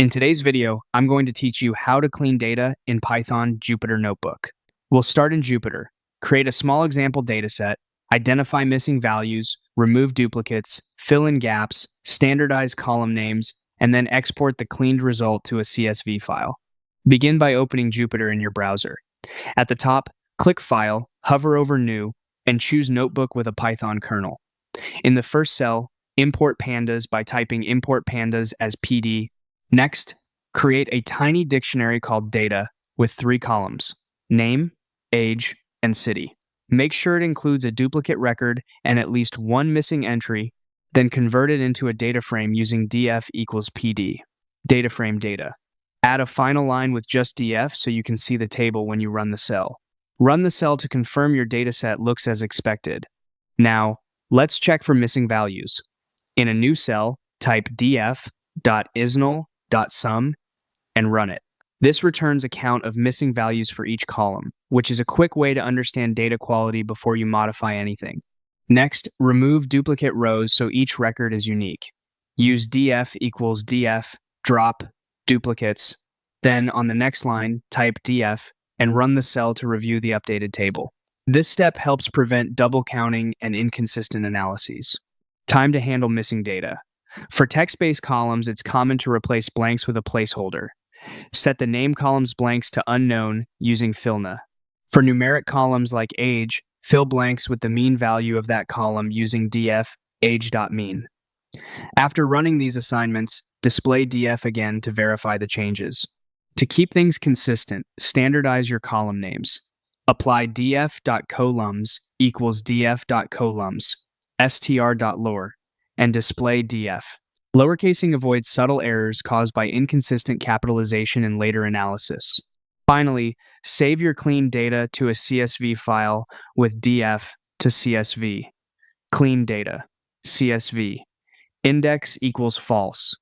In today's video, I'm going to teach you how to clean data in Python Jupyter Notebook. We'll start in Jupyter, create a small example dataset, identify missing values, remove duplicates, fill in gaps, standardize column names, and then export the cleaned result to a CSV file. Begin by opening Jupyter in your browser. At the top, click File, hover over New, and choose Notebook with a Python kernel. In the first cell, import pandas by typing import pandas as PD. Next, create a tiny dictionary called data with 3 columns: name, age, and city. Make sure it includes a duplicate record and at least one missing entry, then convert it into a data frame using df equals PD, data frame data. Add a final line with just df so you can see the table when you run the cell. Run the cell to confirm your dataset looks as expected. Now, let's check for missing values. In a new cell, type df.isnl.sum and run it. This returns a count of missing values for each column, which is a quick way to understand data quality before you modify anything. Next, remove duplicate rows so each record is unique. Use df equals df drop duplicates. Then on the next line, type df and run the cell to review the updated table. This step helps prevent double counting and inconsistent analyses. Time to handle missing data. For text-based columns, it's common to replace blanks with a placeholder. Set the name column's blanks to unknown using fillna. For numeric columns like age, fill blanks with the mean value of that column using df age.mean. After running these assignments, display df again to verify the changes. To keep things consistent, standardize your column names. Apply df.columns equals df.columns, str.lore, and display df. Lowercasing avoids subtle errors caused by inconsistent capitalization in later analysis. Finally, save your clean data to a CSV file with df to CSV. Clean data, CSV. Index equals false.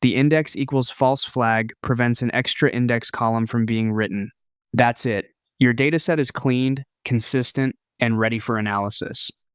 The index equals false flag prevents an extra index column from being written. That's it. Your dataset is cleaned, consistent, and ready for analysis.